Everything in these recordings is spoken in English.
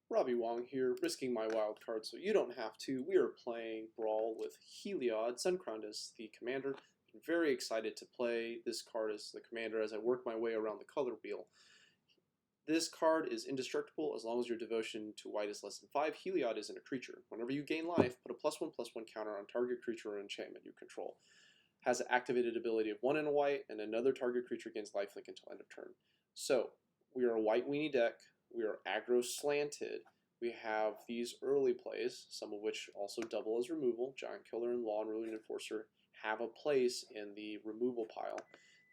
Robbie Wong here, risking my wild card so you don't have to. We are playing Brawl with Heliod, Suncrowned as the commander. I'm very excited to play this card as the commander as I work my way around the color wheel. This card is indestructible as long as your devotion to white is less than 5. Heliod isn't a creature. Whenever you gain life, put a +1/+1 counter on target creature or enchantment you control. Has an activated ability of 1 and a white, and another target creature gains lifelink until end of turn. So, we are a white weenie deck. We are aggro slanted. We have these early plays, some of which also double as removal. Giant Killer and Law-Rune Enforcer have a place in the removal pile.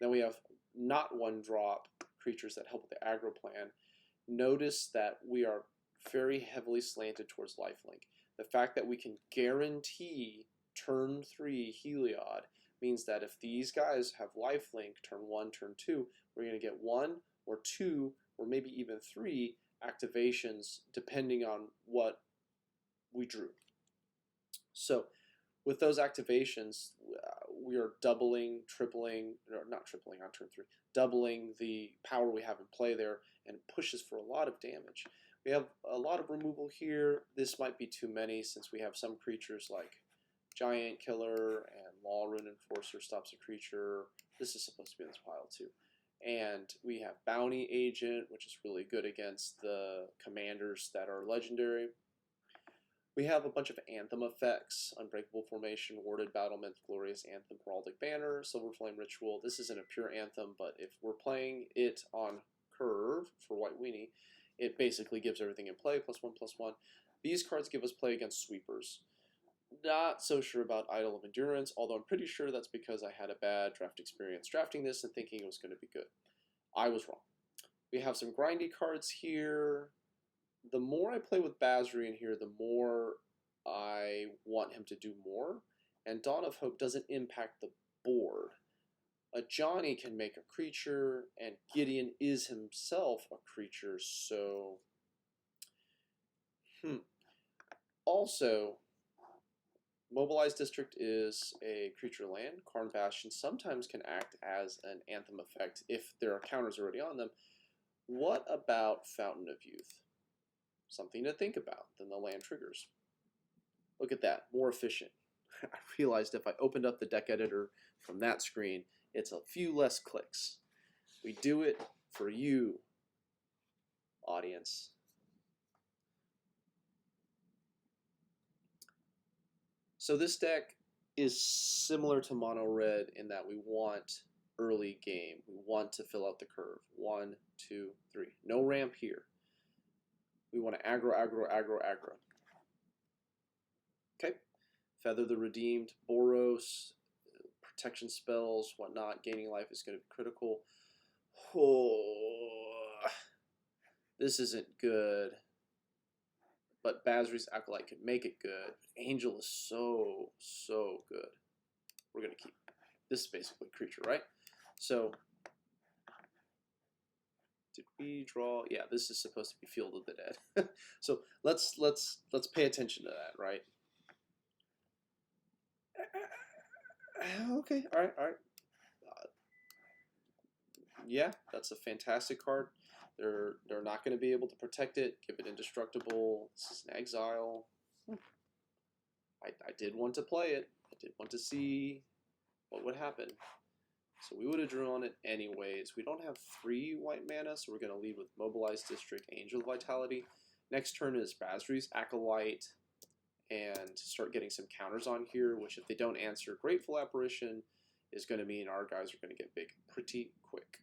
Then we have not one drop creatures that help with the aggro plan. Notice that we are very heavily slanted towards lifelink. The fact that we can guarantee turn 3 Heliod means that if these guys have lifelink turn 1, turn 2, we're going to get 1 or 2 or maybe even 3 activations depending on what we drew. So with those activations, we are doubling, tripling, or not tripling on turn 3, doubling the power we have in play there, and it pushes for a lot of damage. We have a lot of removal here. This might be too many since we have some creatures like Giant Killer and Law-Rune Enforcer stops a creature. This is supposed to be in this pile too. And we have Bounty Agent, which is really good against the commanders that are legendary. We have a bunch of Anthem effects: Unbreakable Formation, Warded Battlement, Glorious Anthem, Heraldic Banner, Silver Flame Ritual. This isn't a pure Anthem, but if we're playing it on curve for White Weenie, it basically gives everything in play, +1/+1. These cards give us play against sweepers. Not so sure about Idol of Endurance, although I'm pretty sure that's because I had a bad draft experience drafting this and thinking it was going to be good. I was wrong. We have some grindy cards here. The more I play with Basri in here, the more I want him to do more. And Dawn of Hope doesn't impact the board. A Johnny can make a creature, and Gideon is himself a creature, so... Also, Mobilized District is a creature land. Karn Bastion sometimes can act as an Anthem effect if there are counters already on them. What about Fountain of Youth? Something to think about than the land triggers. Look at that, more efficient. I realized if I opened up the deck editor from that screen, it's a few less clicks. We do it for you, audience. So this deck is similar to Mono Red in that we want early game. We want to fill out the curve. 1, 2, 3. No ramp here. We want to aggro, aggro, aggro, aggro. Okay. Feather the Redeemed, Boros, protection spells, whatnot. Gaining life is going to be critical. Oh, this isn't good. But Basri's Acolyte could make it good. Angel is so, so good. We're going to keep. This is basically creature, right? So, did we draw? Yeah, this is supposed to be Field of the Dead. So let's pay attention to that, right? Okay, all right. Yeah, that's a fantastic card. They're not going to be able to protect it. Give it indestructible. This is an exile. I did want to play it. I did want to see what would happen. So we would have drawn it anyways. We don't have 3 white mana, so we're going to lead with Mobilized District, Angel Vitality. Next turn is Basri's Acolyte, and start getting some counters on here, which if they don't answer, Grateful Apparition is going to mean our guys are going to get big pretty quick.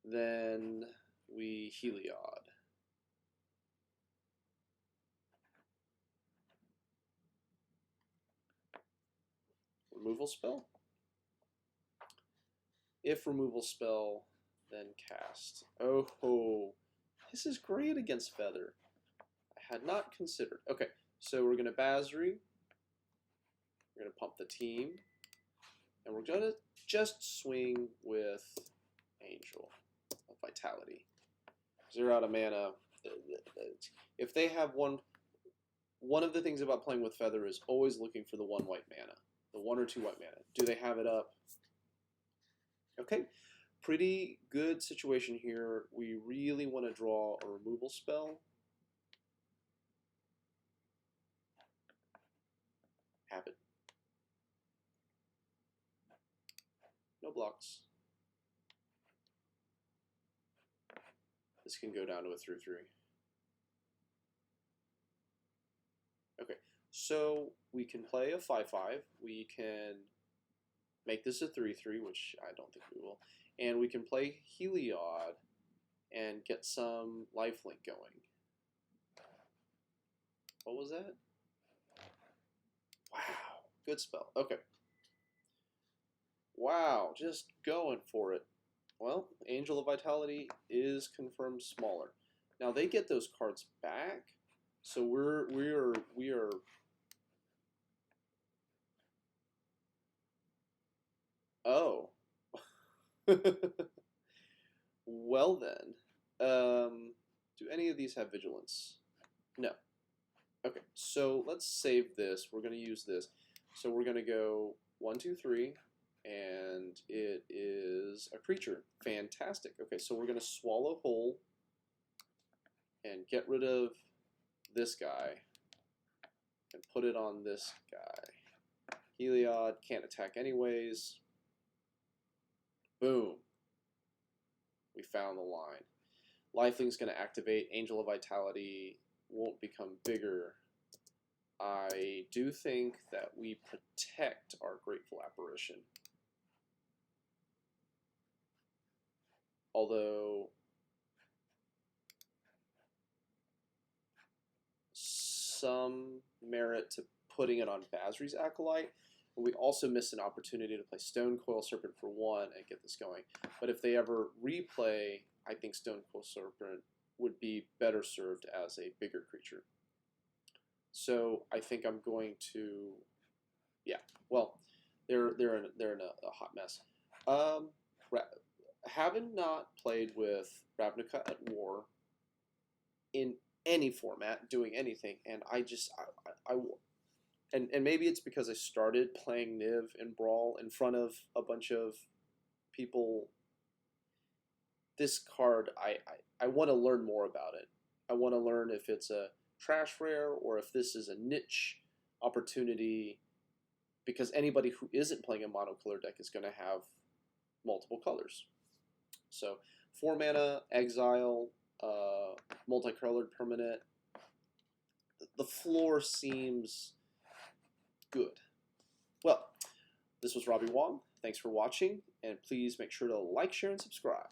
Then we Heliod. Removal spell? If removal spell, then cast. Oh ho! This is great against Feather. I had not considered. Okay, so we're going to Basri. We're going to pump the team. And we're going to just swing with Angel of Vitality. 0 out of mana. If they have one of the things about playing with Feather is always looking for the 1 white mana. The 1 or 2 white mana. Do they have it up? Okay. Pretty good situation here. We really want to draw a removal spell. Have it. No blocks. This can go down to a 3/3. Okay, so we can play a 5/5. We can make this a 3/3, which I don't think we will. And we can play Heliod and get some lifelink going. What was that? Wow, good spell. Okay. Wow, just going for it. Well, Angel of Vitality is confirmed smaller. Now they get those cards back, so we are. Oh. Well then, do any of these have vigilance? No. Okay, so let's save this. We're going to use this. So we're going to go 1, 2, 3, and it is a creature. Fantastic. Okay, so we're going to swallow whole and get rid of this guy and put it on this guy. Heliod can't attack anyways. Boom. We found the line. Lifelink's going to activate. Angel of Vitality won't become bigger. I do think that we protect our Grateful Apparition. Although some merit to putting it on Basri's Acolyte. We also missed an opportunity to play Stonecoil Serpent for 1 and get this going. But if they ever replay, I think Stonecoil Serpent would be better served as a bigger creature. So I think I'm going to, yeah. Well, they're in a hot mess. Having not played with Ravnica at War in any format, doing anything, and and maybe it's because I started playing Niv and Brawl in front of a bunch of people. This card, I want to learn more about it. I want to learn if it's a trash rare or if this is a niche opportunity, because anybody who isn't playing a monocolor deck is going to have multiple colors. So 4 mana, exile, multicolored permanent. The floor seems good. Well, this was Robbie Wong. Thanks for watching, and please make sure to like, share, and subscribe.